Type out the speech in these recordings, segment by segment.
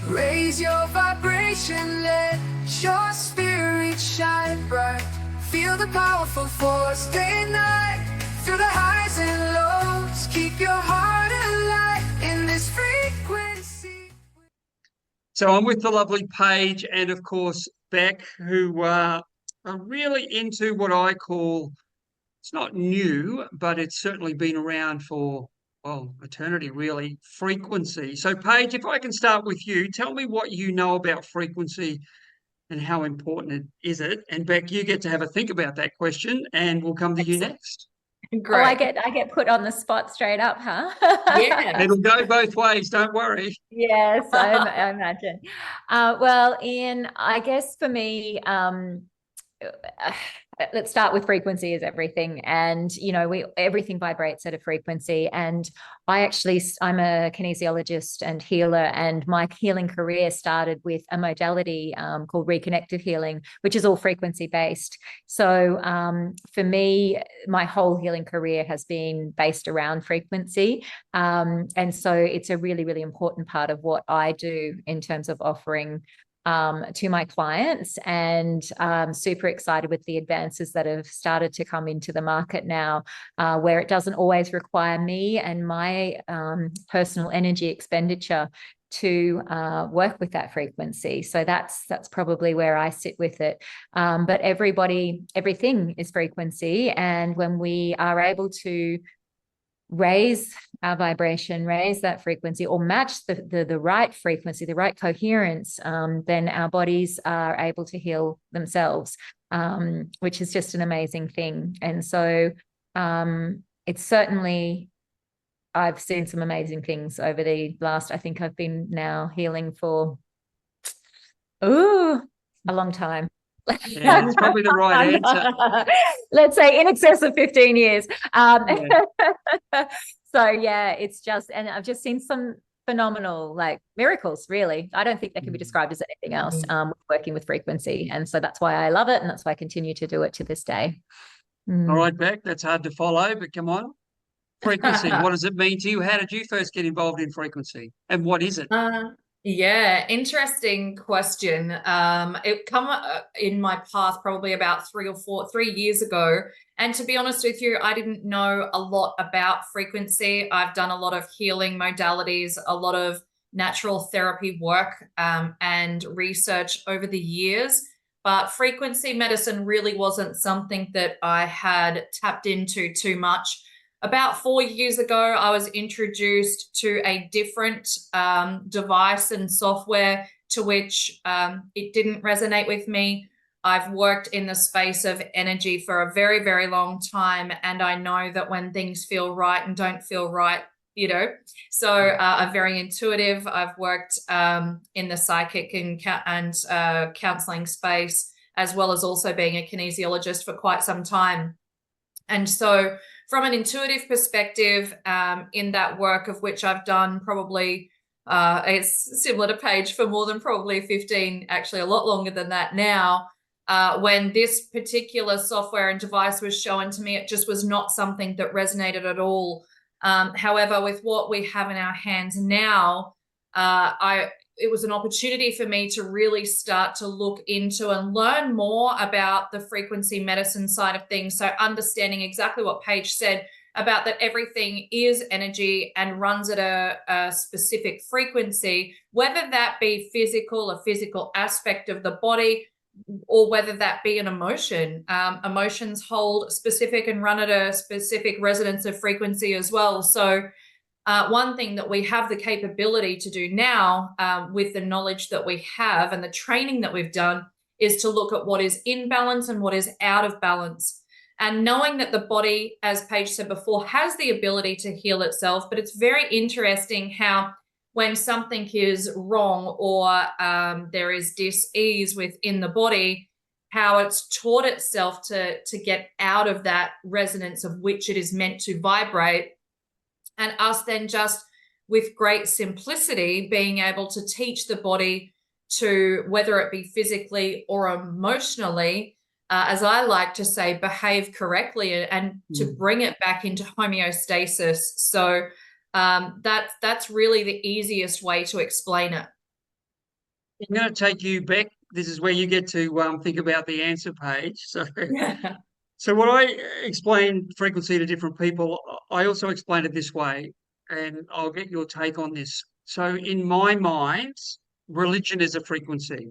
Raise your vibration, let your spirit shine bright. Feel the powerful force day and night. Through the highs and lows, keep your heart alive in this frequency. So I'm with the lovely Paige and, of course, Beck, who are really into what I call, it's not new, but it's certainly been around for, well, eternity, really, frequency. So, Paige, if I can start with you, tell me what you know about frequency and how important is it? And Beck, you get to have a think about that question, and we'll come to you next. Oh, I Great. get put on the spot straight up, huh? Yeah. It'll go both ways, don't worry. Yes, I imagine. Well, Ian, I guess for me, let's start with frequency is everything. And, you know, everything vibrates at a frequency. And I'm a kinesiologist and healer, and my healing career started with a modality called reconnective healing, which is all frequency based. So for me, my whole healing career has been based around frequency. And so it's a really, really important part of what I do in terms of offering to my clients, and super excited with the advances that have started to come into the market now, where it doesn't always require me and my personal energy expenditure to work with that frequency. So that's probably where I sit with it. But everything is frequency, and when we are able to raise our vibration, raise that frequency, or match the right frequency, the right coherence, then our bodies are able to heal themselves, which is just an amazing thing. And so it's certainly, I've seen some amazing things over the last, I think I've been now healing for, a long time. Yeah, it's probably the right answer. Let's say in excess of 15 years. Yeah. So yeah, it's just, and I've just seen some phenomenal miracles, really. I don't think they can be described as anything else, working with frequency. And so that's why I love it. And that's why I continue to do it to this day. All right, Beck, that's hard to follow, but come on. Frequency, what does it mean to you? How did you first get involved in frequency? And what is it? Yeah, interesting question. It come in my path probably about 3 years ago. And to be honest with you, I didn't know a lot about frequency. I've done a lot of healing modalities, a lot of natural therapy work, and research over the years. But frequency medicine really wasn't something that I had tapped into too much. About 4 years ago, I was introduced to a different device and software to which it didn't resonate with me. I've worked in the space of energy for a very, very long time, and I know that when things feel right and don't feel right, you know. So I'm very intuitive. I've worked in the psychic and counseling space, as well as also being a kinesiologist for quite some time. And so from an intuitive perspective, in that work of which I've done probably, it's similar to Paige, for more than probably 15, actually a lot longer than that now, when this particular software and device was shown to me, it just was not something that resonated at all. However, with what we have in our hands now, it was an opportunity for me to really start to look into and learn more about the frequency medicine side of things. So understanding exactly what Paige said about that everything is energy and runs at a specific frequency, whether that be a physical aspect of the body, or whether that be an emotion. Emotions hold specific and run at a specific resonance of frequency as well. So one thing that we have the capability to do now, with the knowledge that we have and the training that we've done, is to look at what is in balance and what is out of balance. And knowing that the body, as Paige said before, has the ability to heal itself, but it's very interesting how when something is wrong or there is dis-ease within the body, how it's taught itself to get out of that resonance of which it is meant to vibrate. And us then just with great simplicity being able to teach the body to, whether it be physically or emotionally, as I like to say, behave correctly and to bring it back into homeostasis. So that's really the easiest way to explain it. I'm going to take you back. This is where you get to think about the answer page. So what I explain frequency to different people, I also explain it this way, and I'll get your take on this. So in my mind, religion is a frequency.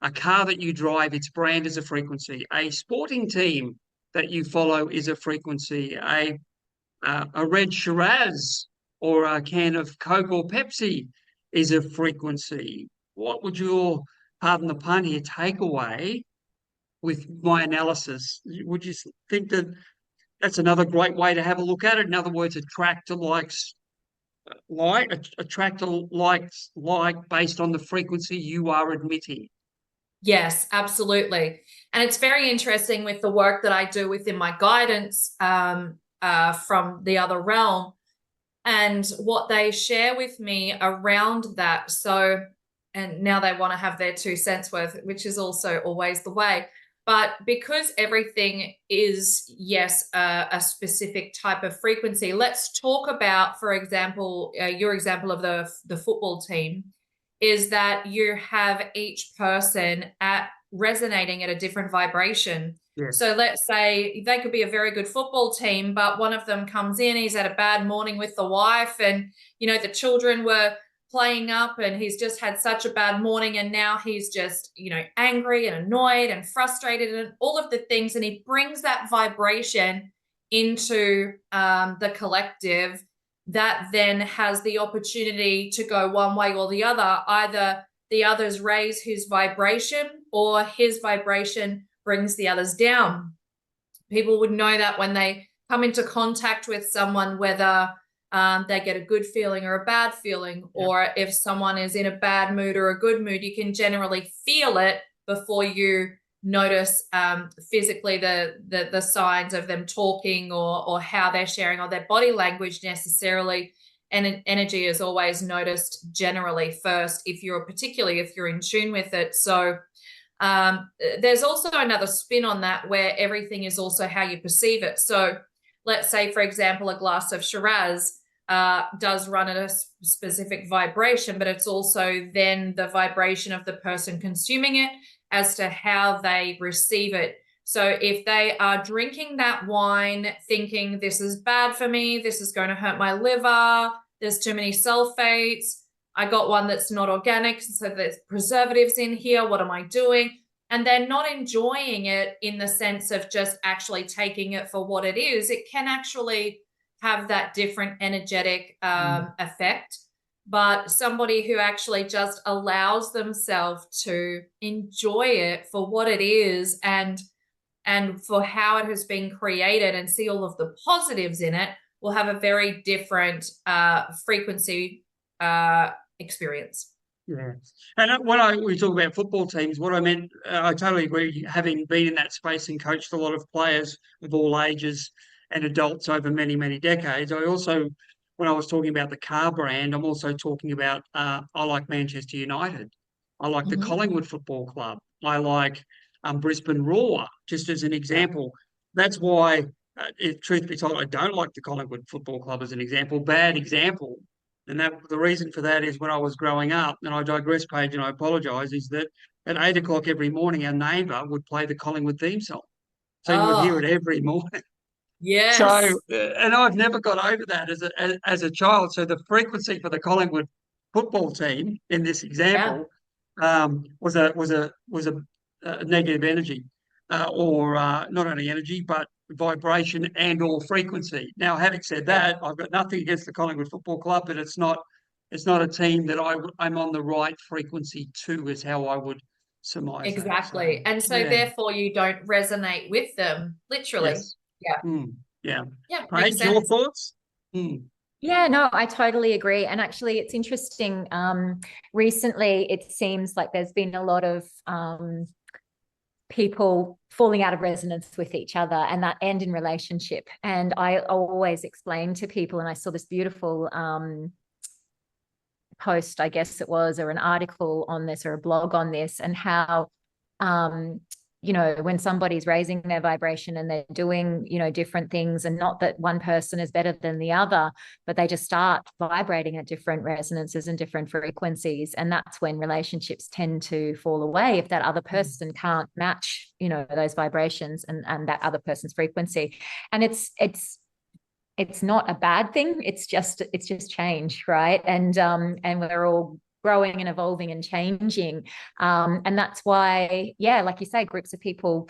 A car that you drive, its brand is a frequency. A sporting team that you follow is a frequency. A red Shiraz or a can of Coke or Pepsi is a frequency. What would your, pardon the pun here, takeaway with my analysis? Would you think that that's another great way to have a look at it? In other words, attractor likes attractor likes like based on the frequency you are admitting. Yes, absolutely. And it's very interesting with the work that I do within my guidance from the other realm and what they share with me around that. So, and now they want to have their 2 cents worth, which is also always the way. But because everything is, yes, a specific type of frequency, let's talk about, for example, your example of the football team is that you have each person resonating at a different vibration. Yes. So let's say they could be a very good football team, but one of them comes in, he's had a bad morning with the wife, and the children were playing up and he's just had such a bad morning, and now he's just angry and annoyed and frustrated and all of the things, and he brings that vibration into the collective that then has the opportunity to go one way or the other. Either the others raise his vibration or his vibration brings the others down. People would know that when they come into contact with someone, whether they get a good feeling or a bad feeling, or if someone is in a bad mood or a good mood, you can generally feel it before you notice physically the signs of them talking or how they're sharing or their body language necessarily. And energy is always noticed generally first, particularly if you're in tune with it. So there's also another spin on that where everything is also how you perceive it. So let's say, for example, a glass of Shiraz does run at a specific vibration, but it's also then the vibration of the person consuming it as to how they receive it. So if they are drinking that wine thinking this is bad for me, this is going to hurt my liver, there's too many sulfates, I got one that's not organic, so there's preservatives in here, what am I doing? And they're not enjoying it in the sense of just actually taking it for what it is. It can actually have that different energetic effect. But somebody who actually just allows themselves to enjoy it for what it is and for how it has been created and see all of the positives in it will have a very different frequency experience. Yeah. And when we talk about football teams, what I meant, I totally agree, having been in that space and coached a lot of players of all ages and adults over many, many decades. I also, when I was talking about the car brand, I'm also talking about, I like Manchester United. I like the Collingwood Football Club. I like Brisbane Roar, just as an example. That's why, if truth be told, I don't like the Collingwood Football Club as an example, bad example. And the reason for that is when I was growing up, and I digress, Paige, and I apologise, is that at 8 o'clock every morning, our neighbour would play the Collingwood theme song. So you would hear it every morning. Yes. So, and I've never got over that as a child. So the frequency for the Collingwood football team in this example was a negative energy, or not only energy but vibration and or frequency. Now, having said that, I've got nothing against the Collingwood Football Club, but it's not a team that I'm on the right frequency to, is how I would surmise Exactly. that. And so therefore you don't resonate with them, literally. Yes. Yeah. Yeah. Yeah. Paige, your thoughts? Yeah, no, I totally agree. And actually, it's interesting. Recently, it seems like there's been a lot of people falling out of resonance with each other and that end in relationship. And I always explain to people, and I saw this beautiful post, I guess it was, or an article on this or a blog on this, and how you know, when somebody's raising their vibration and they're doing, you know, different things, and not that one person is better than the other, but they just start vibrating at different resonances and different frequencies. And that's when relationships tend to fall away, if that other person can't match, you know, those vibrations and that other person's frequency. And it's not a bad thing. It's just change, right? And we're all growing and evolving and changing. And that's why, yeah, like you say, groups of people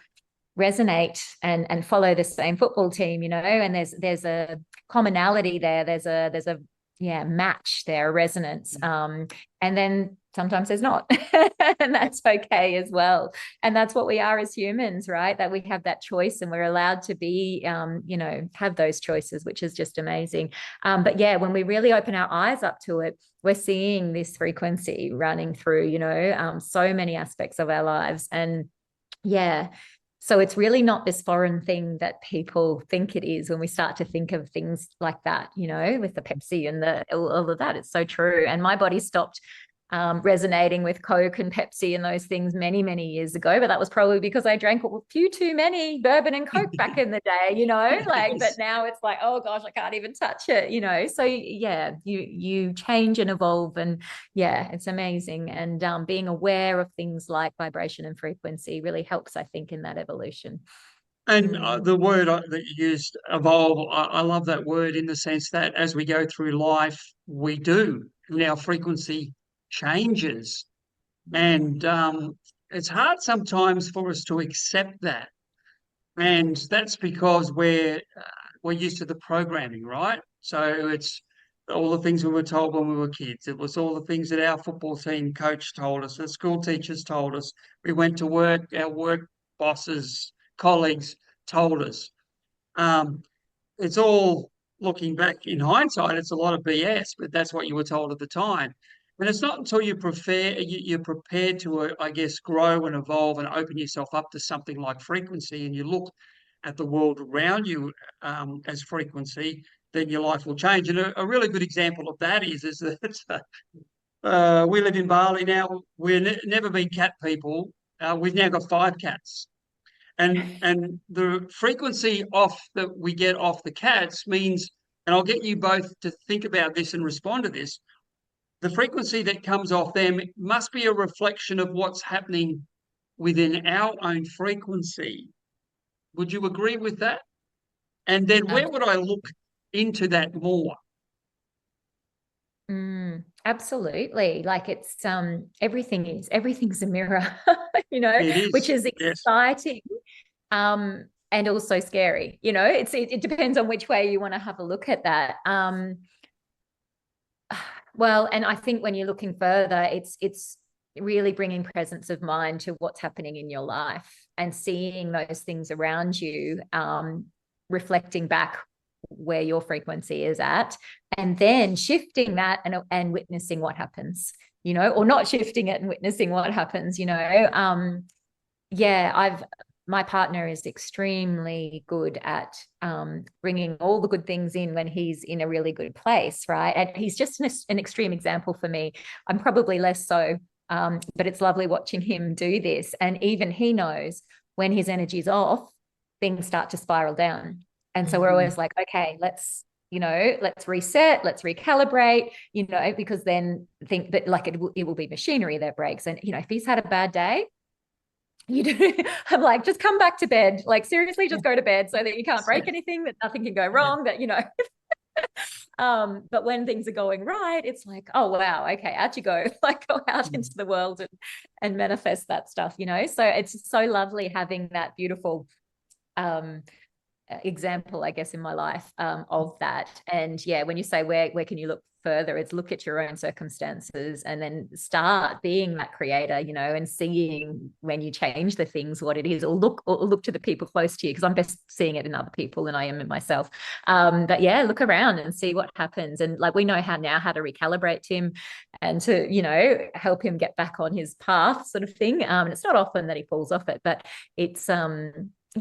resonate and follow the same football team, you know, and there's a commonality there. There's a match there, a resonance. And then sometimes there's not, and that's okay as well. And that's what we are as humans, right? That we have that choice, and we're allowed to be, you know, have those choices, which is just amazing. But yeah, when we really open our eyes up to it, we're seeing this frequency running through, you know, so many aspects of our lives. And yeah, so it's really not this foreign thing that people think it is when we start to think of things like that, you know, with the Pepsi and all of that. It's so true. And my body stopped resonating with Coke and Pepsi and those things many, many years ago. But that was probably because I drank a few too many bourbon and Coke back in the day, you know, like, but now it's like, oh gosh, I can't even touch it, you know? So yeah, you change and evolve, and yeah, it's amazing. And being aware of things like vibration and frequency really helps, I think, in that evolution. And the word that you used, evolve, I love that word, in the sense that as we go through life, we do, and our frequency changes. And it's hard sometimes for us to accept that. And that's because we're used to the programming, right? So it's all the things we were told when we were kids. It was all the things that our football team coach told us, the school teachers told us. We went to work, our work bosses, colleagues told us. It's all, looking back in hindsight, it's a lot of BS, but that's what you were told at the time. And it's not until you're prepared to, I guess, grow and evolve and open yourself up to something like frequency, and you look at the world around you as frequency, then your life will change. And a really good example of that is that we live in Bali now. We've never been cat people. We've now got 5 cats. And the frequency off that we get off the cats means, and I'll get you both to think about this and respond to this, the frequency that comes off them must be a reflection of what's happening within our own frequency. Would you agree with that? And then where would I look into that more? Absolutely. Like it's everything's a mirror, you know, It is, which is yes. exciting. And also scary, you know, it depends on which way you want to have a look at that. Well, and I think when you're looking further, it's really bringing presence of mind to what's happening in your life and seeing those things around you, reflecting back where your frequency is at, and then shifting that and witnessing what happens, you know, or not shifting it and witnessing what happens, you know. My partner is extremely good at bringing all the good things in when he's in a really good place, right? And he's just an extreme example for me. I'm probably less so, but it's lovely watching him do this. And even he knows when his energy's off, things start to spiral down. And so we're always like, okay, let's reset, let's recalibrate, you know, because then think that like it will be machinery that breaks. And, you know, if he's had a bad day, I'm like, just come back to bed. Like, seriously, just go to bed so that you can't break anything, that nothing can go wrong, that, you know. But when things are going right, it's like, oh, wow, okay, out you go. Like, go out into the world and manifest that stuff, you know. So it's so lovely having that beautiful example, I guess, in my life of that. And yeah, when you say where can you look further, it's look at your own circumstances and then start being that creator, you know, and seeing when you change the things what it is, or look to the people close to you, because I'm best seeing it in other people than I am in myself. But yeah, look around and see what happens. And like, we know how to recalibrate him and to, you know, help him get back on his path, sort of thing. And it's not often that he falls off it, but it's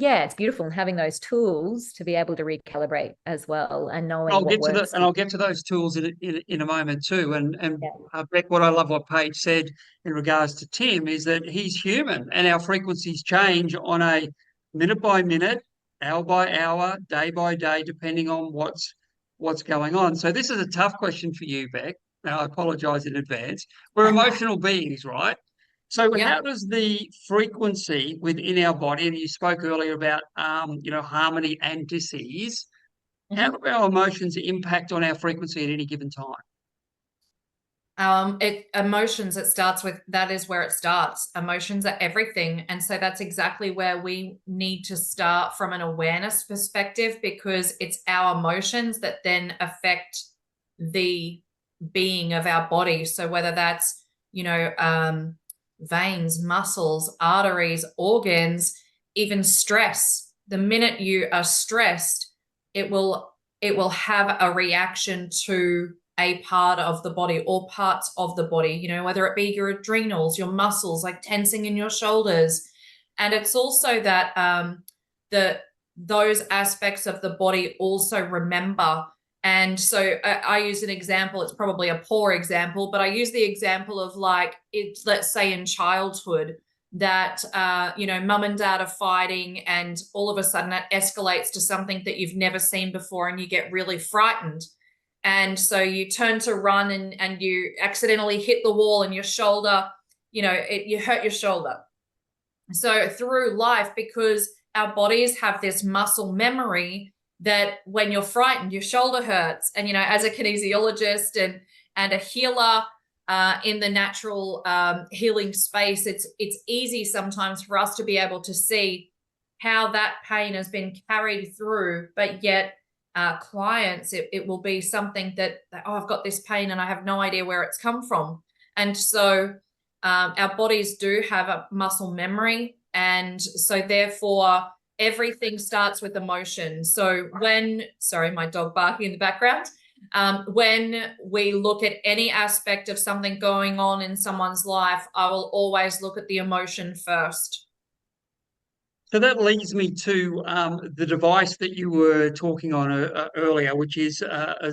yeah, it's beautiful, and having those tools to be able to recalibrate as well, and knowing I'll what get to works. I'll get to those tools in a moment too. And Yeah. Beck, what I love what Paige said in regards to Tim is that he's human, and our frequencies change on a minute by minute, hour by hour, day by day, depending on what's going on. So this is a tough question for you, Beck. Now I apologise in advance. We're emotional beings, right? So Yeah. how does the frequency within our body, and you spoke earlier about harmony and dis-ease, how do our emotions impact on our frequency at any given time? Emotions, it starts with, that is where it starts. Emotions are everything. And so that's exactly where we need to start from an awareness perspective, because it's our emotions that then affect the being of our body. So whether that's, veins, muscles, arteries, organs, even stress. The minute you are stressed, it will have a reaction to a part of the body or parts of the body, whether it be your adrenals, your muscles, like tensing in your shoulders. And it's also that those aspects of the body also remember. And so I use an example. It's probably a poor example, but I use the example of, like, it's, let's say in childhood, that mum and dad are fighting, and all of a sudden that escalates to something that you've never seen before, and you get really frightened. And so you turn to run, and you accidentally hit the wall, and your shoulder, you hurt your shoulder. So through life, because our bodies have this muscle memory, that when you're frightened, your shoulder hurts. And, as a kinesiologist and a healer in the natural healing space, it's easy sometimes for us to be able to see how that pain has been carried through, but yet clients, it will be something that, oh, I've got this pain and I have no idea where it's come from. And so our bodies do have a muscle memory. And so therefore, everything starts with emotion. So sorry, my dog barking in the background. When we look at any aspect of something going on in someone's life, I will always look at the emotion first. So that leads me to the device that you were talking on earlier, which is a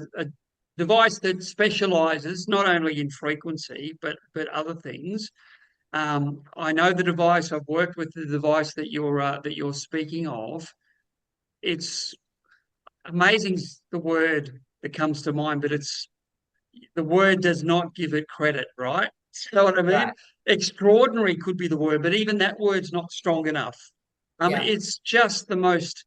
device that specializes not only in frequency but other things. I know the device. I've worked with the device that you're speaking of. It's amazing, the word that comes to mind, but the word does not give it credit, right? You know what I mean? Right. Extraordinary could be the word, but even that word's not strong enough. Yeah. It's just the most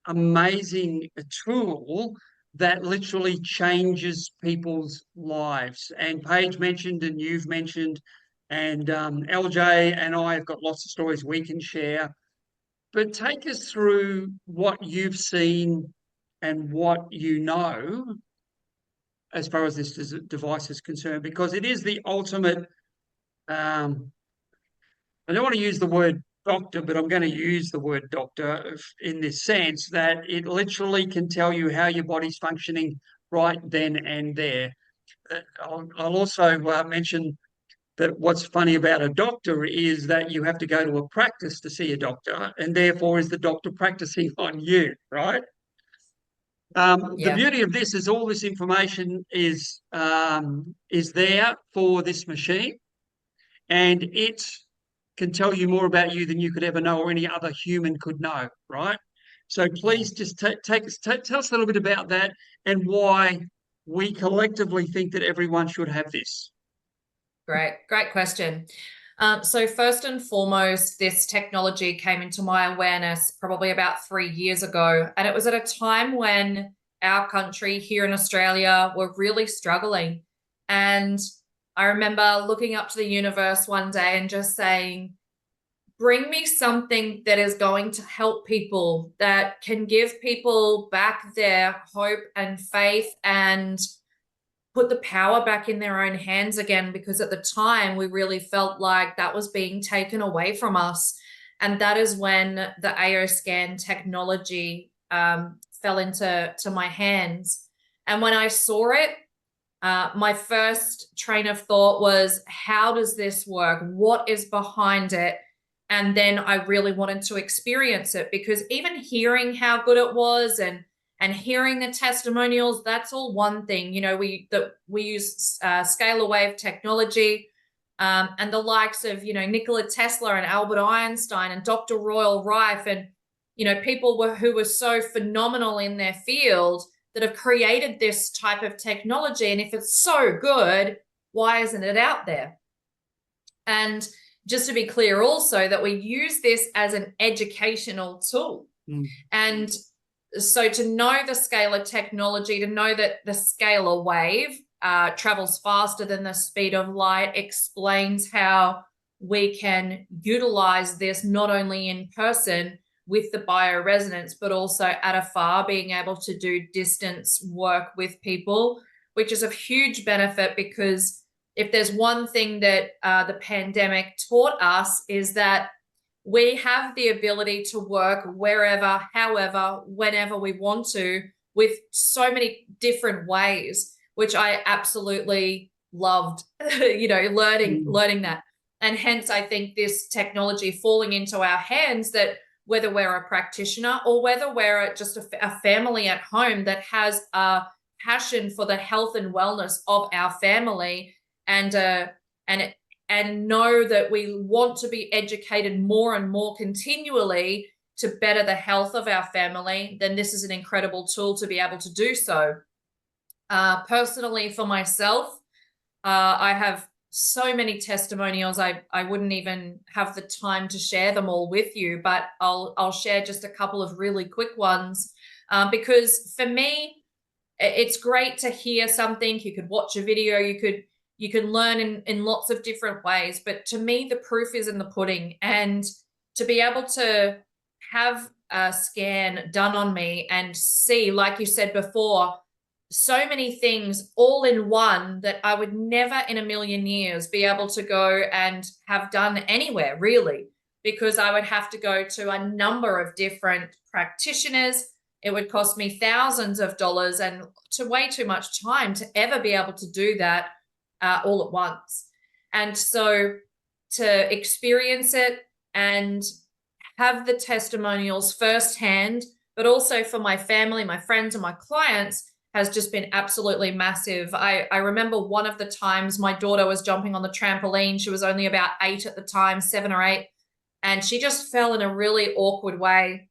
amazing tool that literally changes people's lives. And Paige mentioned, and you've mentioned, and LJ and I have got lots of stories we can share. But take us through what you've seen and what you know as far as this device is concerned, because it is the ultimate. I don't want to use the word doctor, but I'm going to use the word doctor in this sense that it literally can tell you how your body's functioning right then and there. I'll also mention that what's funny about a doctor is that you have to go to a practice to see a doctor, and therefore is the doctor practicing on you, right? The Yeah. beauty of this is all this information is there for this machine, and it can tell you more about you than you could ever know or any other human could know, right? So please just tell us a little bit about that and why we collectively think that everyone should have this. Great question. So first and foremost, this technology came into my awareness probably about 3 years ago. And it was at a time when our country here in Australia were really struggling. And I remember looking up to the universe one day and just saying, bring me something that is going to help people, that can give people back their hope and faith and put the power back in their own hands again, because at the time we really felt like that was being taken away from us. And that is when the AO scan technology fell into my hands. And when I saw it, my first train of thought was, how does this work? What is behind it? And then I really wanted to experience it, because even hearing how good it was and hearing the testimonials, that's all one thing. You know, we use scalar wave technology, and the likes of, you know, Nikola Tesla and Albert Einstein and Dr. Royal Rife, and, you know, people who were so phenomenal in their field that have created this type of technology. And if it's so good, why isn't it out there? And just to be clear also, that we use this as an educational tool. And so to know the scalar technology, to know that the scalar wave travels faster than the speed of light, explains how we can utilize this not only in person with the bioresonance, but also at afar, being able to do distance work with people, which is of huge benefit, because if there's one thing that the pandemic taught us, is that we have the ability to work wherever, however, whenever we want to, with so many different ways, which I absolutely loved, you know, learning that. And hence, I think this technology falling into our hands, that whether we're a practitioner or whether we're just a family at home that has a passion for the health and wellness of our family, and know that we want to be educated more and more continually to better the health of our family, then this is an incredible tool to be able to do so. Personally, for myself, I have so many testimonials. I wouldn't even have the time to share them all with you, but I'll share just a couple of really quick ones, because for me, it's great to hear something. You could watch a video, you can learn in lots of different ways, but to me, the proof is in the pudding. And to be able to have a scan done on me and see, like you said before, so many things all in one that I would never in a million years be able to go and have done anywhere, really, because I would have to go to a number of different practitioners. It would cost me thousands of dollars and way too much time to ever be able to do that all at once. And so to experience it and have the testimonials firsthand, but also for my family, my friends, and my clients, has just been absolutely massive. I remember one of the times my daughter was jumping on the trampoline. She was only about 8 at the time, 7 or 8, and she just fell in a really awkward way.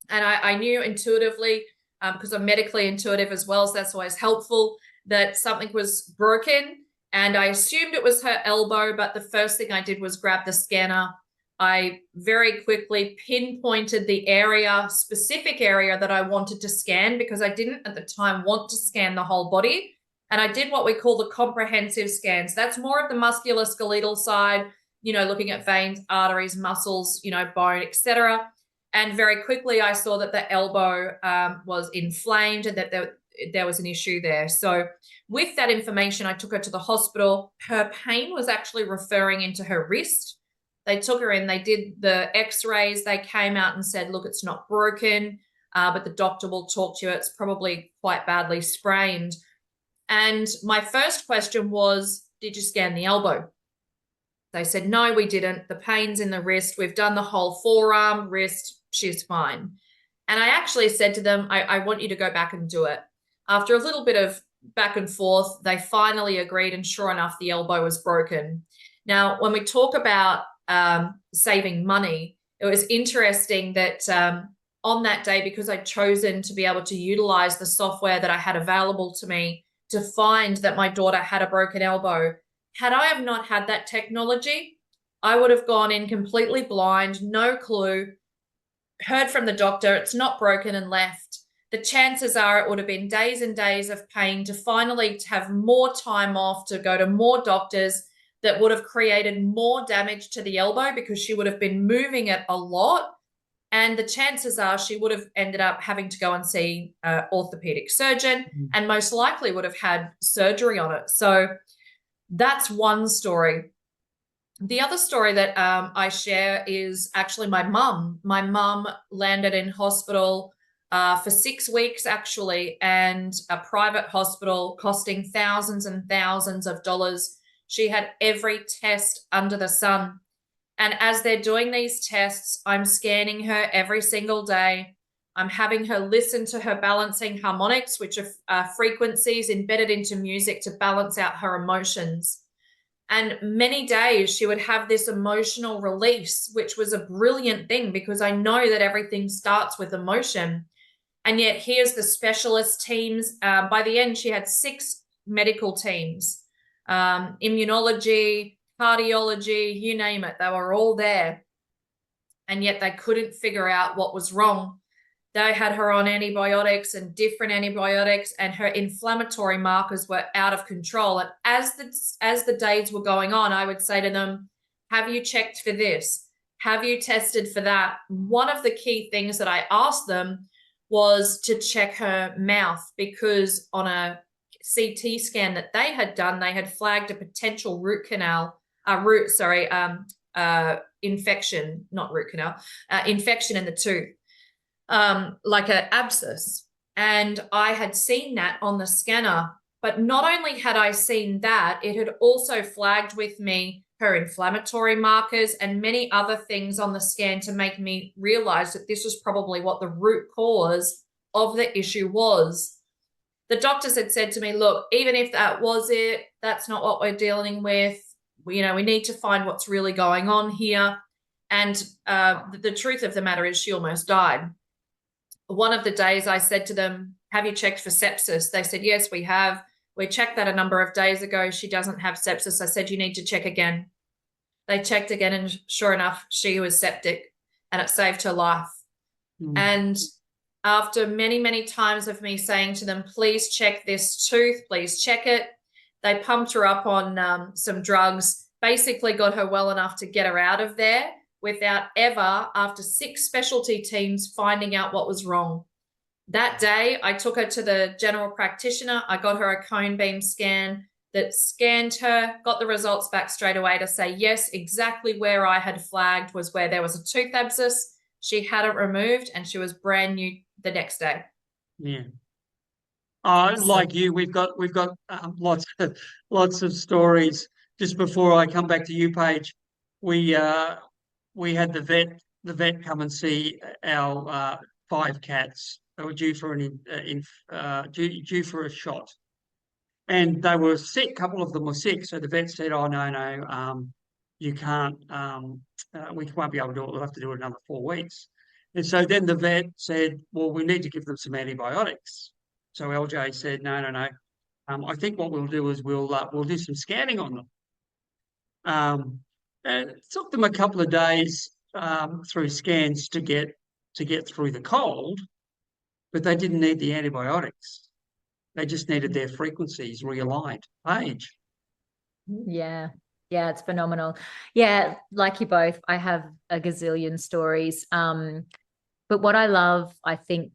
And I knew intuitively, because I'm medically intuitive as well, so that's always helpful, that something was broken. And I assumed it was her elbow, but the first thing I did was grab the scanner. I very quickly pinpointed the specific area that I wanted to scan, because I didn't at the time want to scan the whole body. And I did what we call the comprehensive scans. That's more of the musculoskeletal side, you know, looking at veins, arteries, muscles, you know, bone, etc. And very quickly I saw that the elbow was inflamed and that there was an issue there. So with that information, I took her to the hospital. Her pain was actually referring into her wrist. They took her in, they did the x-rays, they came out and said, look, it's not broken, but the doctor will talk to you. It's probably quite badly sprained. And my first question was, did you scan the elbow? They said, no, we didn't. The pain's in the wrist. We've done the whole forearm, wrist, she's fine. And I actually said to them, I want you to go back and do it. After a little bit of back and forth, they finally agreed, and sure enough, the elbow was broken. Now, when we talk about saving money, it was interesting that on that day, because I'd chosen to be able to utilize the software that I had available to me to find that my daughter had a broken elbow, had I have not had that technology, I would have gone in completely blind, no clue, heard from the doctor, it's not broken, and left. The chances are it would have been days and days of pain to finally have more time off, to go to more doctors, that would have created more damage to the elbow, because she would have been moving it a lot. And the chances are she would have ended up having to go and see an orthopedic surgeon, and most likely would have had surgery on it. So that's one story. The other story that I share is actually my mum. My mum landed in hospital for 6 weeks, actually, and a private hospital costing thousands and thousands of dollars. She had every test under the sun. And as they're doing these tests, I'm scanning her every single day. I'm having her listen to her balancing harmonics, which are frequencies embedded into music to balance out her emotions. And many days she would have this emotional release, which was a brilliant thing because I know that everything starts with emotion. And yet here's the specialist teams. By the end, she had 6 medical teams, immunology, cardiology, you name it. They were all there. And yet they couldn't figure out what was wrong. They had her on antibiotics and different antibiotics, and her inflammatory markers were out of control. And as the days were going on, I would say to them, have you checked for this? Have you tested for that? One of the key things that I asked them was to check her mouth, because on a CT scan that they had done, they had flagged a potential infection, not root canal, infection in the tooth, like an abscess. And I had seen that on the scanner. But not only had I seen that, it had also flagged with me her inflammatory markers and many other things on the scan to make me realize that this was probably what the root cause of the issue was. The doctors had said to me, look, even if that was it, that's not what we're dealing with. We need to find what's really going on here. And the truth of the matter is she almost died. One of the days I said to them, have you checked for sepsis? They said, yes, we have. We checked that a number of days ago. She doesn't have sepsis. I said, you need to check again. They checked again, and sure enough, she was septic, and it saved her life. And after many, many times of me saying to them, please check this tooth, please check it, they pumped her up on some drugs, basically got her well enough to get her out of there without ever, after 6 specialty teams, finding out what was wrong. That day, I took her to the general practitioner. I got her a cone beam scan that scanned her, got the results back straight away to say, yes, exactly where I had flagged was where there was a tooth abscess. She had it removed and she was brand new the next day. Yeah. Like you, we've got lots of stories. Just before I come back to you, Paige, we had the vet come and see our 5 cats. They were due for due for a shot, and they were sick. A couple of them were sick, so the vet said, "Oh no, you can't. We won't be able to do it. We'll have to do it another 4 weeks." And so then the vet said, "Well, we need to give them some antibiotics." So LJ said, "No. I think what we'll do is we'll do some scanning on them." And it took them a couple of days through scans to get through the cold, but they didn't need the antibiotics. They just needed their frequencies realigned. Paige. Yeah, it's phenomenal. Yeah, like you both, I have a gazillion stories. But what I love, I think,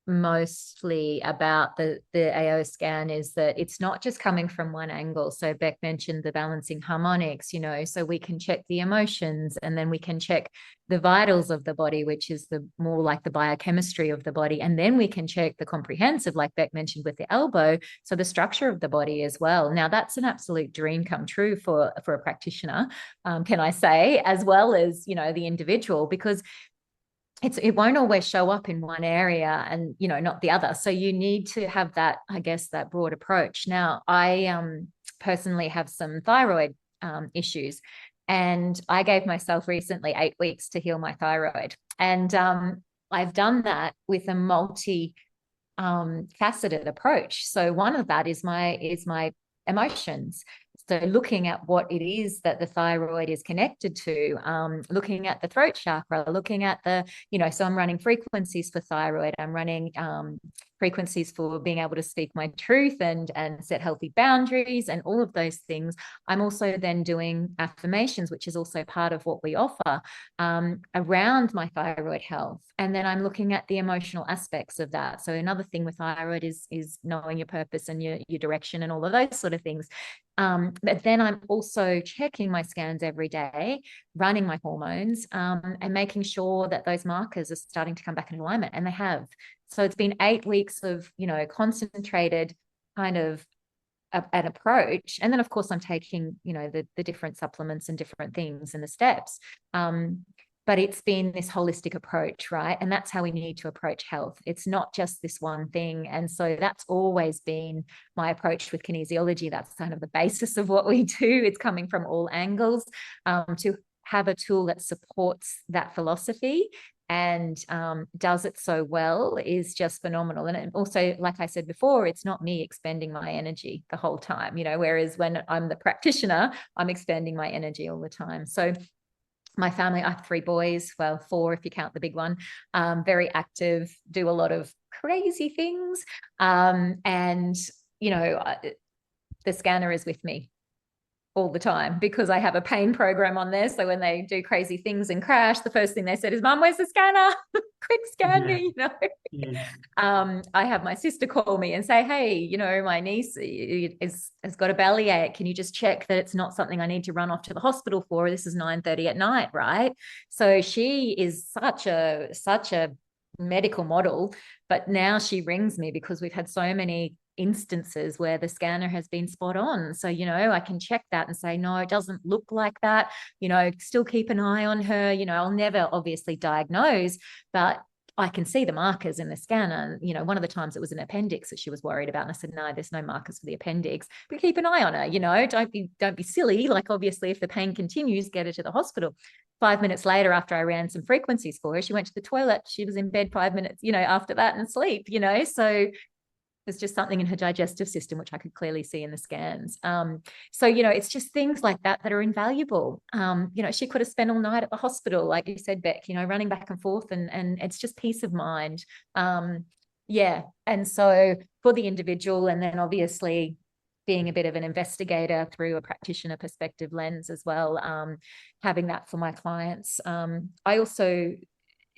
mostly about the AO scan is that it's not just coming from one angle. So Beck mentioned the balancing harmonics, so we can check the emotions, and then we can check the vitals of the body, which is the more like the biochemistry of the body. And then we can check the comprehensive, like Beck mentioned with the elbow, so the structure of the body as well. Now that's an absolute dream come true for a practitioner, can I say, as well as, the individual, because it won't always show up in one area and, not the other. So you need to have that, I guess, that broad approach. Now, I personally have some thyroid issues, and I gave myself recently 8 weeks to heal my thyroid. And I've done that with a faceted approach. So one of that is my emotions. So looking at what it is that the thyroid is connected to, looking at the throat chakra, looking at so I'm running frequencies for thyroid. I'm running frequencies for being able to speak my truth and set healthy boundaries and all of those things. I'm also then doing affirmations, which is also part of what we offer around my thyroid health. And then I'm looking at the emotional aspects of that. So another thing with thyroid is knowing your purpose and your direction and all of those sort of things. But then I'm also checking my scans every day, running my hormones, and making sure that those markers are starting to come back in alignment, and they have. So it's been 8 weeks of, concentrated kind of an approach. And then of course I'm taking, you know, the different supplements and different things and the steps. But it's been this holistic approach, right? And that's how we need to approach health. It's not just this one thing. And so that's always been my approach with kinesiology. That's kind of the basis of what we do. It's coming from all angles, to have a tool that supports that philosophy and does it so well is just phenomenal. And also, like I said before, it's not me expending my energy the whole time, you know, whereas when I'm the practitioner, I'm expending my energy all the time. So my family, I have 3 boys, well, 4 if you count the big one, very active, do a lot of crazy things. And, you know, the scanner is with me all the time because I have a pain program on there. So when they do crazy things and crash, the first thing they said is, "Mum, where's the scanner? Quick, scan me," you know. Yeah. I have my sister call me and say, "Hey, you know, my niece has got a bellyache. Can you just check that it's not something I need to run off to the hospital for? This is 9:30 at night," right? So she is such a medical model, but now she rings me because we've had so many instances where the scanner has been spot on. So, you know, I can check that and say, no, it doesn't look like that, you know, still keep an eye on her. You know, I'll never obviously diagnose, but I can see the markers in the scanner. You know, one of the times it was an appendix that she was worried about. And I said, no, there's no markers for the appendix, but keep an eye on her, you know, don't be silly. Like, obviously, if the pain continues, get her to the hospital. 5 minutes later, after I ran some frequencies for her, she went to the toilet. She was in bed 5 minutes, you know, after that and sleep, you know, so there's just something in her digestive system, which I could clearly see in the scans. So, you know, it's just things like that that are invaluable. You know, she could have spent all night at the hospital, like you said, Beck, you know, running back and forth, and it's just peace of mind. Yeah. And so for the individual, and then obviously being a bit of an investigator through a practitioner perspective lens as well, having that for my clients. I also,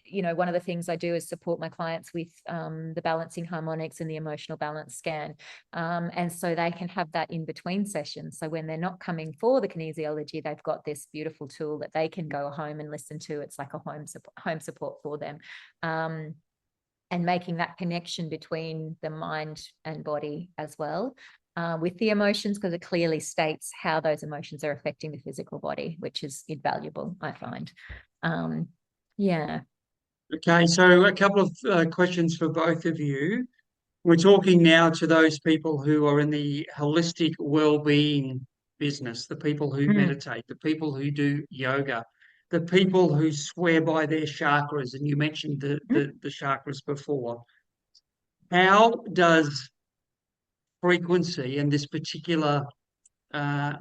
you know, one of the things I do is support my clients with the balancing harmonics and the emotional balance scan. And so they can have that in between sessions. So when they're not coming for the kinesiology, they've got this beautiful tool that they can go home and listen to. It's like a home support for them. And making that connection between the mind and body as well, with the emotions, because it clearly states how those emotions are affecting the physical body, which is invaluable, I find. Yeah. Okay, so a couple of questions for both of you. We're talking now to those people who are in the holistic well-being business, the people who meditate, the people who do yoga, the people who swear by their chakras, and you mentioned the chakras before. How does frequency and this particular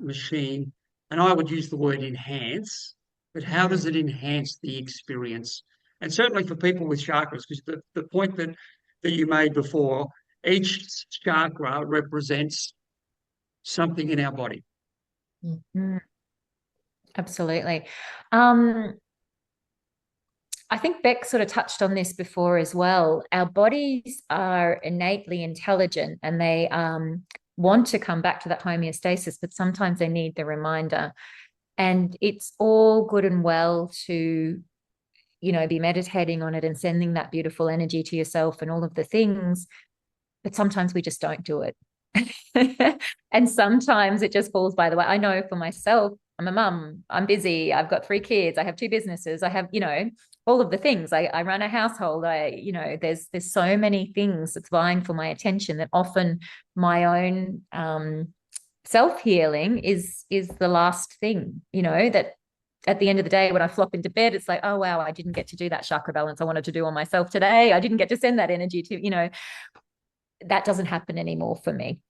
machine, and I would use the word enhance, but how does it enhance the experience? And certainly for people with chakras, because the point that you made before, each chakra represents something in our body. Absolutely. I think Beck sort of touched on this before as well. Our bodies are innately intelligent, and they want to come back to that homeostasis, but sometimes they need the reminder. And it's all good and well to, you know, be meditating on it and sending that beautiful energy to yourself and all of the things, but sometimes we just don't do it. And sometimes it just falls by the way. I know for myself, I'm a mum, I'm busy, I've got 3 kids, I have 2 businesses, I have, you know, all of the things. I run a household. You know, there's so many things that's vying for my attention that often my own self-healing is the last thing, you know, that at the end of the day, when I flop into bed, it's like, oh, wow, I didn't get to do that chakra balance I wanted to do on myself today. I didn't get to send that energy to, you know, that doesn't happen anymore for me.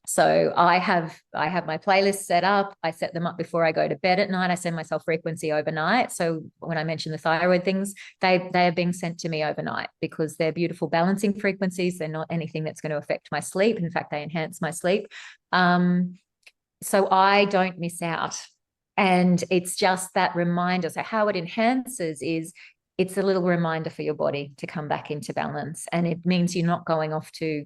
So I have my playlists set up. I set them up before I go to bed at night. I send myself frequency overnight. So when I mention the thyroid things, they are being sent to me overnight because they're beautiful balancing frequencies. They're not anything that's going to affect my sleep. In fact, they enhance my sleep. So I don't miss out. And it's just that reminder. So how it enhances is it's a little reminder for your body to come back into balance. And it means you're not going off to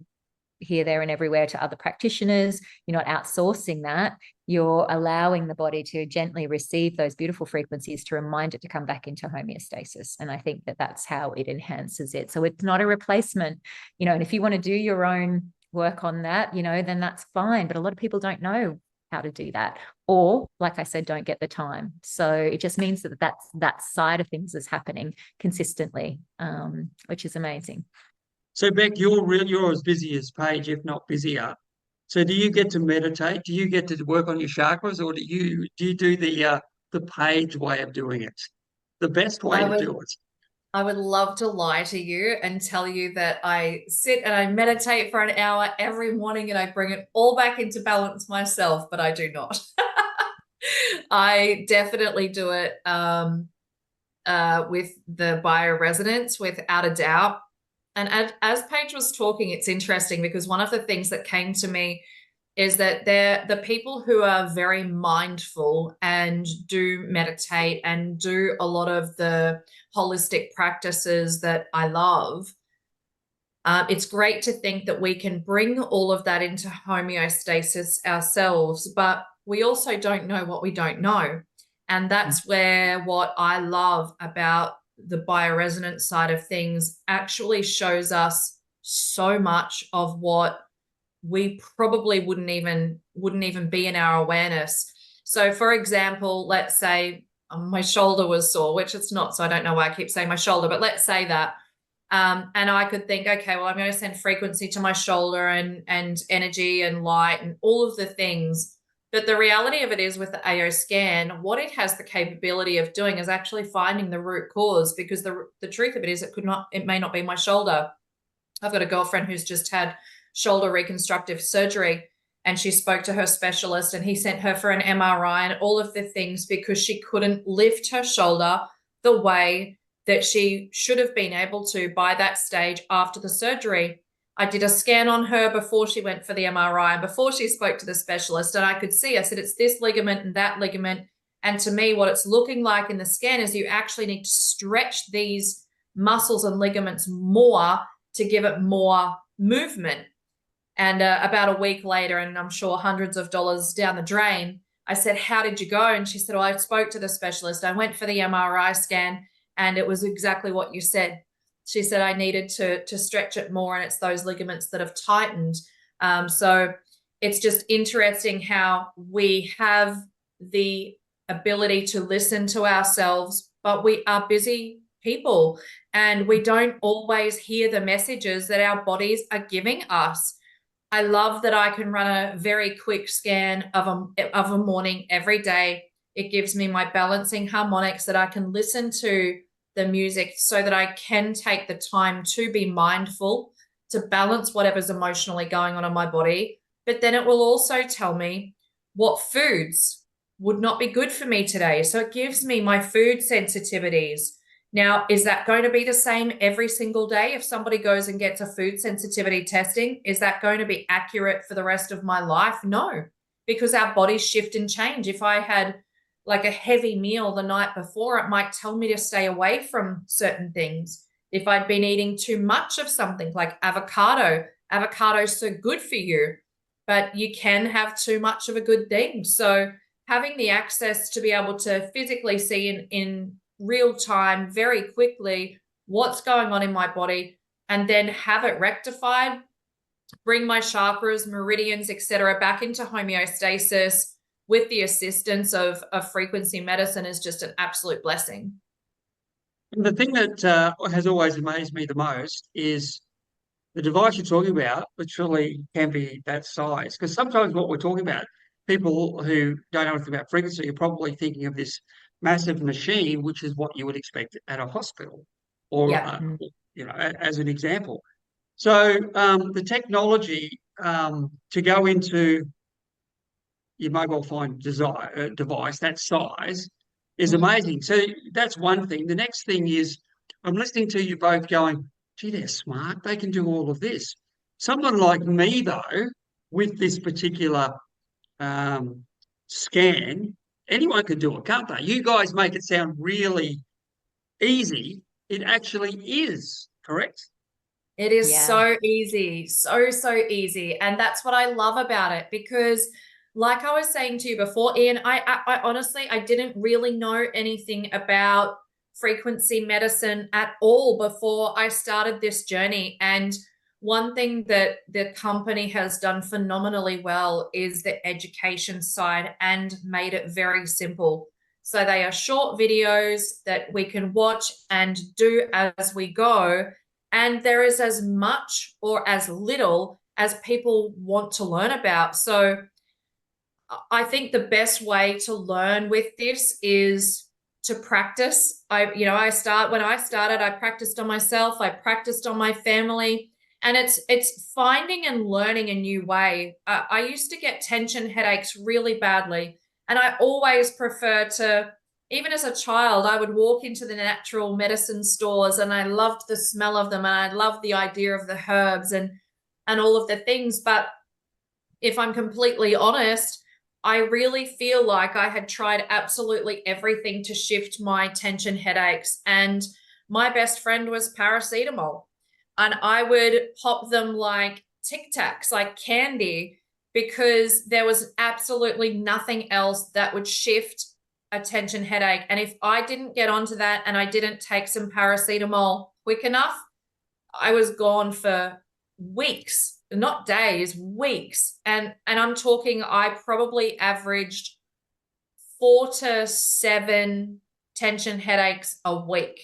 here, there, and everywhere to other practitioners. You're not outsourcing that. You're allowing the body to gently receive those beautiful frequencies to remind it to come back into homeostasis. And I think that that's how it enhances it. So it's not a replacement, you know, and if you want to do your own work on that, then that's fine. But a lot of people don't know how to do that, or like I said, don't get the time. So it just means that side of things is happening consistently, which is amazing. So Beck, you're as busy as Paige, if not busier. So do you get to meditate? Do you get to work on your chakras, or do you do the Paige way of doing it? The best way to do it. I would love to lie to you and tell you that I sit and I meditate for an hour every morning and I bring it all back into balance myself, but I do not. I definitely do it with the bioresonance, without a doubt. And as Paige was talking, it's interesting because one of the things that came to me is that they're the people who are very mindful and do meditate and do a lot of the holistic practices that I love. It's great to think that we can bring all of that into homeostasis ourselves, but we also don't know what we don't know. And that's where what I love about the bioresonance side of things actually shows us so much of what we probably wouldn't even be in our awareness. So for example, let's say my shoulder was sore, which it's not, so I don't know why I keep saying my shoulder, but let's say that. And I could think, okay, well, I'm going to send frequency to my shoulder and energy and light and all of the things. But the reality of it is with the AO scan, what it has the capability of doing is actually finding the root cause, because the truth of it is it may not be my shoulder. I've got a girlfriend who's just had shoulder reconstructive surgery, and she spoke to her specialist and he sent her for an MRI and all of the things because she couldn't lift her shoulder the way that she should have been able to by that stage after the surgery. I did a scan on her before she went for the MRI and before she spoke to the specialist, and I could see, I said, it's this ligament and that ligament. And to me, what it's looking like in the scan is you actually need to stretch these muscles and ligaments more to give it more movement. And about a week later, and I'm sure hundreds of dollars down the drain, I said, how did you go? And she said, well, I spoke to the specialist. I went for the MRI scan and it was exactly what you said. She said I needed to stretch it more, and it's those ligaments that have tightened. So it's just interesting how we have the ability to listen to ourselves, but we are busy people and we don't always hear the messages that our bodies are giving us. I love that I can run a very quick scan of a morning every day. It gives me my balancing harmonics that I can listen to the music so that I can take the time to be mindful, to balance whatever's emotionally going on in my body. But then it will also tell me what foods would not be good for me today. So it gives me my food sensitivities. Now, is that going to be the same every single day? If somebody goes and gets a food sensitivity testing, is that going to be accurate for the rest of my life? No, because our bodies shift and change. If I had like a heavy meal the night before, it might tell me to stay away from certain things. If I'd been eating too much of something like avocado's so good for you, but you can have too much of a good thing. So having the access to be able to physically see in real time, very quickly, what's going on in my body, and then have it rectified, bring my chakras, meridians, etc., back into homeostasis with the assistance of frequency medicine is just an absolute blessing. And the thing that has always amazed me the most is the device you're talking about, which really can be that size. Because sometimes what we're talking about, people who don't know anything about frequency are probably thinking of this massive machine, which is what you would expect at a hospital, or as an example. So the technology to go into your mobile phone device that size is amazing. So that's one thing. The next thing is I'm listening to you both going, gee, they're smart. They can do all of this. Someone like me, though, with this particular scan, anyone can do it, can't they? You guys make it sound really easy. It actually is, correct? It is so easy, so easy. And that's what I love about it, because like I was saying to you before, Ian, I honestly, I didn't really know anything about frequency medicine at all before I started this journey. And one thing that the company has done phenomenally well is the education side and made it very simple. So they are short videos that we can watch and do as we go. And there is as much or as little as people want to learn about. So I think the best way to learn with this is to practice. When I started, I practiced on myself, I practiced on my family. And it's finding and learning a new way. I used to get tension headaches really badly. And I always prefer to, even as a child, I would walk into the natural medicine stores and I loved the smell of them. And I loved the idea of the herbs and all of the things. But if I'm completely honest, I really feel like I had tried absolutely everything to shift my tension headaches. And my best friend was paracetamol. And I would pop them like Tic Tacs, like candy, because there was absolutely nothing else that would shift a tension headache. And if I didn't get onto that and I didn't take some paracetamol quick enough, I was gone for weeks, not days, weeks. And I'm talking, I probably averaged 4 to 7 tension headaches a week.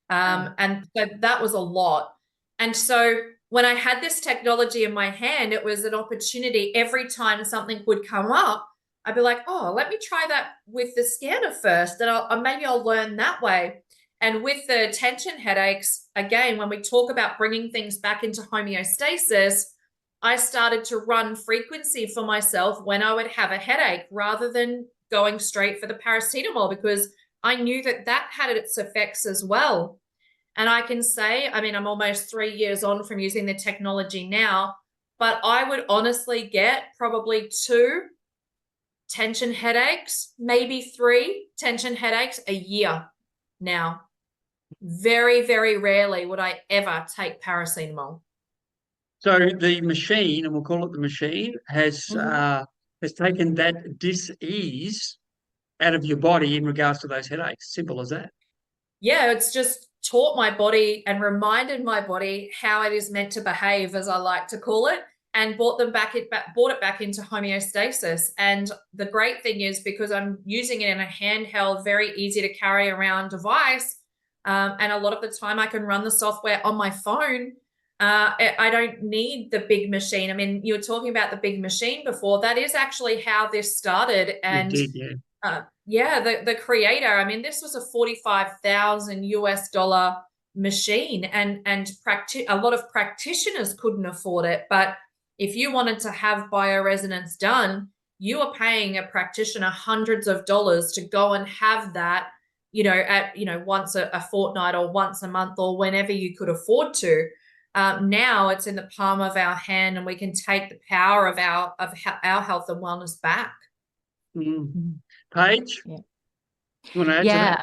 And so that was a lot. And so when I had this technology in my hand, it was an opportunity. Every time something would come up, I'd be like, oh, let me try that with the scanner first. And maybe I'll learn that way. And with the tension headaches, again, when we talk about bringing things back into homeostasis, I started to run frequency for myself when I would have a headache rather than going straight for the paracetamol, because I knew that had its effects as well. And I can say, I mean, I'm almost 3 years on from using the technology now, but I would honestly get probably 2 tension headaches, maybe 3 tension headaches a year now. Very, very rarely would I ever take paracetamol. So the machine, and we'll call it the machine, has taken that dis-ease out of your body in regards to those headaches. Simple as that. Yeah, it's just taught my body and reminded my body how it is meant to behave, as I like to call it, and brought it back into homeostasis. And the great thing is, because I'm using it in a handheld, very easy to carry around device, and a lot of the time I can run the software on my phone. I don't need the big machine. I mean, you were talking about the big machine before. That is actually how this started. And It did, yeah. the creator, I mean, this was a $45,000 machine, and a lot of practitioners couldn't afford it. But if you wanted to have bioresonance done, you were paying a practitioner hundreds of dollars to go and have that, once a fortnight or once a month or whenever you could afford to. Now it's in the palm of our hand, and we can take the power of our health and wellness back. Paige, Yeah. you want to add to that?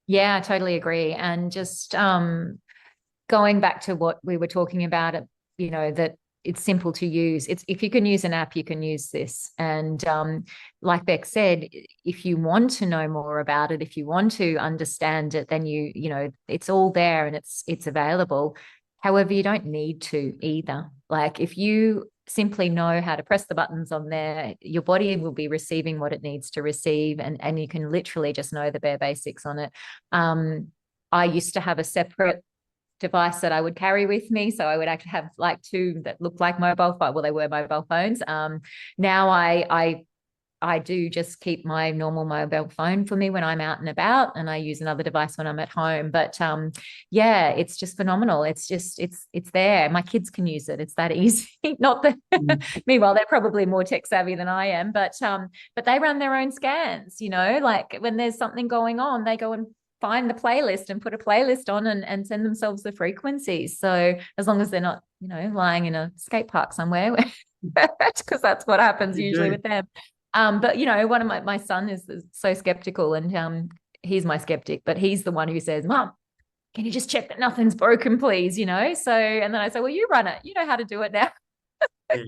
Yeah, I totally agree. And just going back to what we were talking about, that it's simple to use. It's, if you can use an app, you can use this. And like Beck said, if you want to know more about it, if you want to understand it, then it's all there and it's available. However, you don't need to either. Like, if you simply know how to press the buttons on there, your body will be receiving what it needs to receive, and you can literally just know the bare basics on it. I used to have a separate device that I would carry with me, so I would actually have like 2 that looked like mobile phones. Well, they were mobile phones. Now I do just keep my normal mobile phone for me when I'm out and about, and I use another device when I'm at home. But yeah, it's just phenomenal. It's there. My kids can use it. It's that easy. Not that meanwhile, they're probably more tech savvy than I am, but they run their own scans, like when there's something going on, they go and find the playlist and put a playlist on and send themselves the frequencies. So as long as they're not, lying in a skate park somewhere, because that's what happens usually with them. But one of my son is so skeptical, and he's my skeptic, but he's the one who says, "Mom, can you just check that nothing's broken, please?" So, and then I say, "Well, you run it. You know how to do it now." Yeah.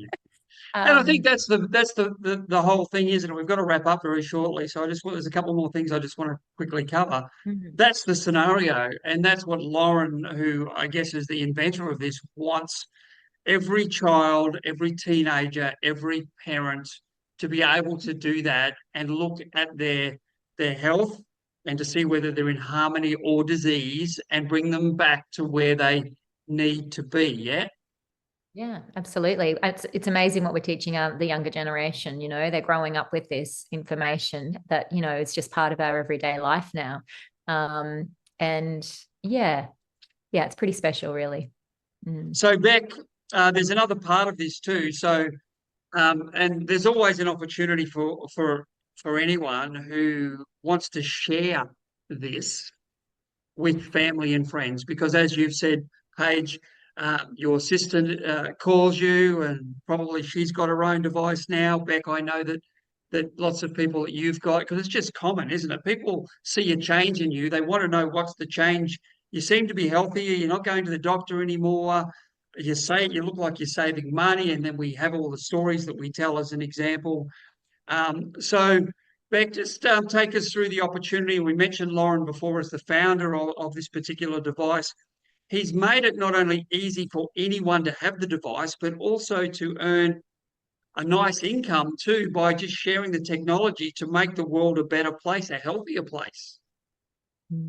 And I think that's the whole thing, isn't it? We've got to wrap up very shortly. So there's a couple more things I just want to quickly cover. That's the scenario. And that's what Lauren, who I guess is the inventor of this, wants every child, every teenager, every parent to be able to do that and look at their health and to see whether they're in harmony or disease and bring them back to where they need to be. Yeah. Yeah, absolutely. It's amazing what we're teaching the younger generation. You know, they're growing up with this information that, you know, is just part of our everyday life now. And yeah, it's pretty special, really. Mm. So Beck, there's another part of this too. So, and there's always an opportunity for anyone who wants to share this with family and friends, because as you've said, Paige, your sister calls you, and probably she's got her own device now. Beck, I know that lots of people that you've got, because it's just common, isn't it? People see a change in you. They want to know what's the change. You seem to be healthier. You're not going to the doctor anymore. You look like you're saving money, and then we have all the stories that we tell as an example. So, Beck, just take us through the opportunity. We mentioned Lauren before as the founder of this particular device. He's made it not only easy for anyone to have the device, but also to earn a nice income too by just sharing the technology to make the world a better place, a healthier place.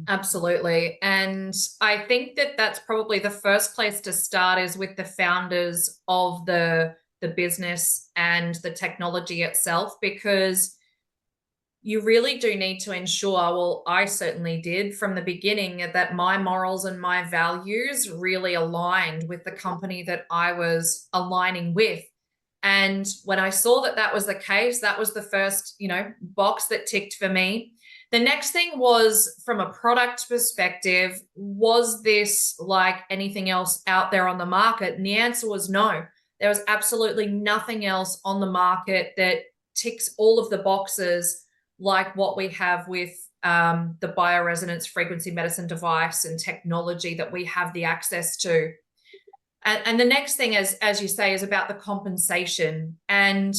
Absolutely. And I think that that's probably the first place to start is with the founders of the business and the technology itself, because you really do need to ensure, well, I certainly did from the beginning, that my morals and my values really aligned with the company that I was aligning with. And when I saw that that was the case, that was the first, box that ticked for me. The next thing was, from a product perspective, was this like anything else out there on the market? And the answer was no. There was absolutely nothing else on the market that ticks all of the boxes like what we have with the bioresonance frequency medicine device and technology that we have the access to. And the next thing, as you say, is about the compensation. And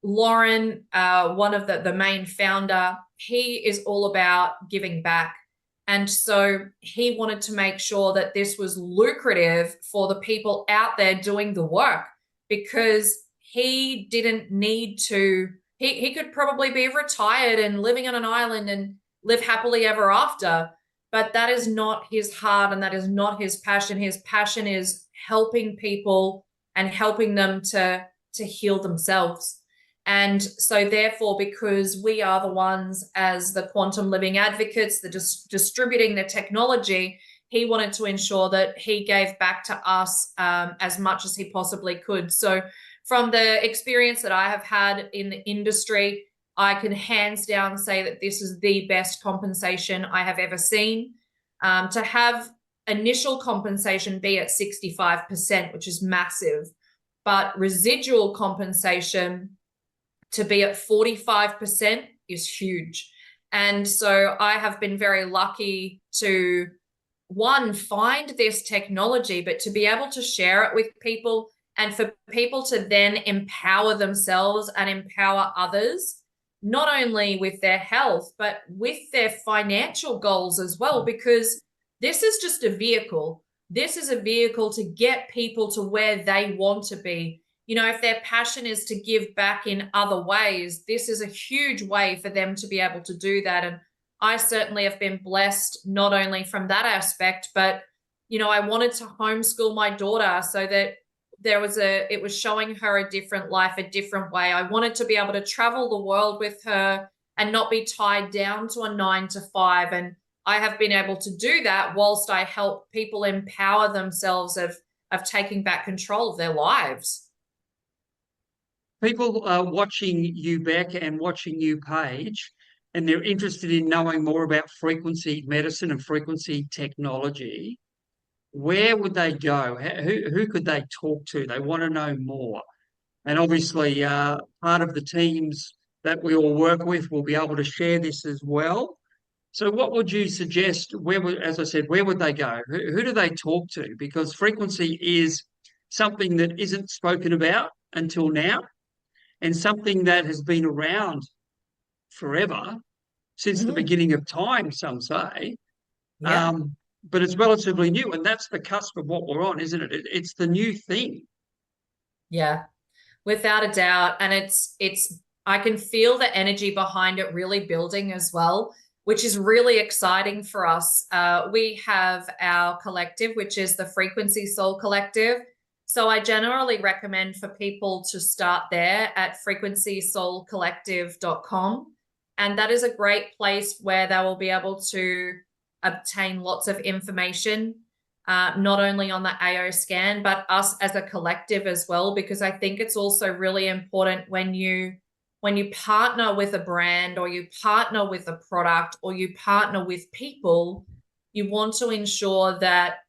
Lauren, one of the main founder, he is all about giving back. And so he wanted to make sure that this was lucrative for the people out there doing the work, because he didn't need to, he could probably be retired and living on an island and live happily ever after. But that is not his heart, and that is not his passion. His passion is helping people and helping them to heal themselves. And so therefore, because we are the ones as the quantum living advocates, the distributing the technology, he wanted to ensure that he gave back to us as much as he possibly could. So from the experience that I have had in the industry, I can hands down say that this is the best compensation I have ever seen. To have initial compensation be at 65%, which is massive, but residual compensation to be at 45% is huge. And so I have been very lucky to, one, find this technology, but to be able to share it with people, and for people to then empower themselves and empower others, not only with their health, but with their financial goals as well, because this is just a vehicle. This is a vehicle to get people to where they want to be. If their passion is to give back in other ways, this is a huge way for them to be able to do that. And I certainly have been blessed not only from that aspect, but, I wanted to homeschool my daughter so that it was showing her a different life, a different way. I wanted to be able to travel the world with her and not be tied down to a 9-to-5. And I have been able to do that whilst I help people empower themselves of taking back control of their lives. People are watching you, Beck, and watching you, Paige, and they're interested in knowing more about frequency medicine and frequency technology. Where would they go? Who could they talk to? They want to know more. And obviously, part of the teams that we all work with will be able to share this as well. So what would you suggest? As I said, where would they go? Who do they talk to? Because frequency is something that isn't spoken about until now, and something that has been around forever, since the beginning of time, some say. Yeah. but it's relatively new, and that's the cusp of what we're on, isn't it? It's the new thing. Yeah, without a doubt. And I can feel the energy behind it really building as well, which is really exciting for us. We have our collective, which is the Frequency Soul Collective. So I generally recommend for people to start there at frequencysoulcollective.com. And that is a great place where they will be able to obtain lots of information, not only on the AO scan, but us as a collective as well, because I think it's also really important when you partner with a brand, or you partner with a product, or you partner with people, you want to ensure that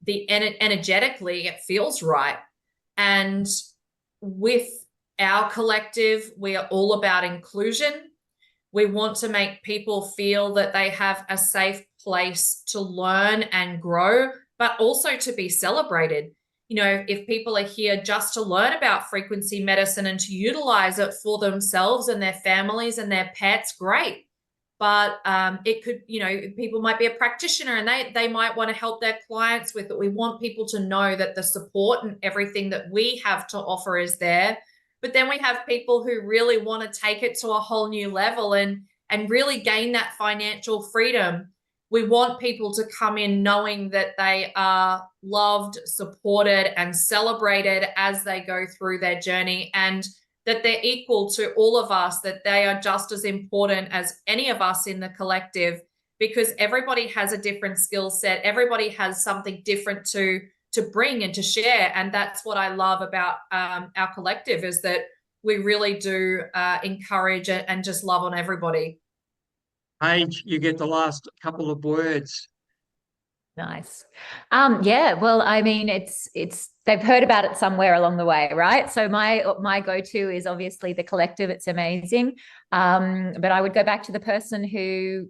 energetically it feels right. And with our collective, we are all about inclusion. We want to make people feel that they have a safe place to learn and grow, but also to be celebrated. You know, if people are here just to learn about frequency medicine and to utilize it for themselves and their families and their pets, great. But it could, you know, people might be a practitioner and they might want to help their clients with it. We want people to know that the support and everything that we have to offer is there. But then we have people who really want to take it to a whole new level and really gain that financial freedom. We want people to come in knowing that they are loved, supported, and celebrated as they go through their journey, and that they're equal to all of us, that they are just as important as any of us in the collective, because everybody has a different skill set. Everybody has something different to bring and to share. And that's what I love about our collective, is that we really do encourage it and just love on everybody. Paige, you get the last couple of words. Nice. Yeah, well, I mean, it's they've heard about it somewhere along the way, right? So my go-to is obviously the collective. It's amazing. But I would go back to the person who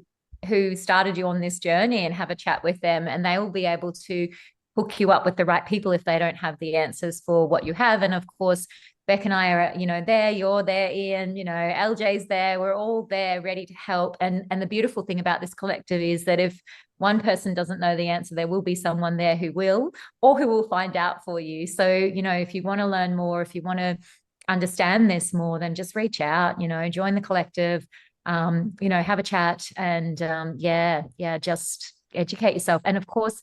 started you on this journey and have a chat with them, and they will be able to hook you up with the right people if they don't have the answers for what you have. And of course, Beck and I are, you know, there, you're there, Ian, you know, LJ's there, we're all there ready to help. And the beautiful thing about this collective is that if one person doesn't know the answer, there will be someone there who will, or who will find out for you. So, you know, if you want to learn more, if you want to understand this more, then just reach out, you know, join the collective, you know, have a chat, and just educate yourself. And of course,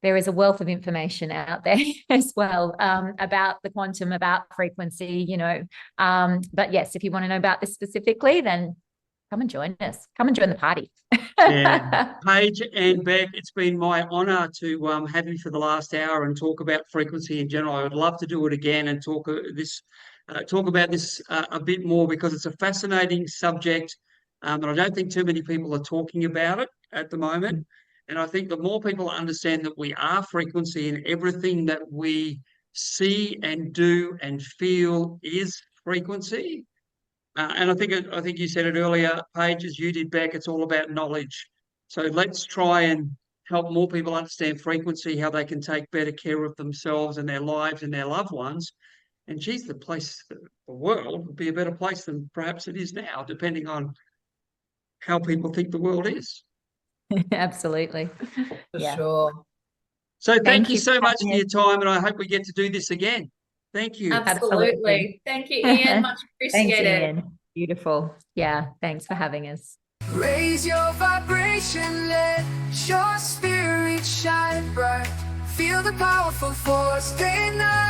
there is a wealth of information out there as well, about the quantum, about frequency, you know. But yes, if you want to know about this specifically, then come and join us. Come and join the party. Yeah. Paige and Beck, it's been my honour to have you for the last hour and talk about frequency in general. I would love to do it again and talk about this a bit more, because it's a fascinating subject, and I don't think too many people are talking about it at the moment. And I think the more people understand that we are frequency, and everything that we see and do and feel is frequency. And I think you said it earlier, Paige, as you did, Beck, it's all about knowledge. So let's try and help more people understand frequency, how they can take better care of themselves and their lives and their loved ones. And geez, the world would be a better place than perhaps it is now, depending on how people think the world is. Absolutely. For sure. So thank you so much for your time, and I hope we get to do this again. Thank you. Absolutely. Thank you, Ian. Much appreciated. Thanks, Ian. Beautiful. Yeah, thanks for having us. Raise your vibration, let your spirit shine bright. Feel the powerful force day and night.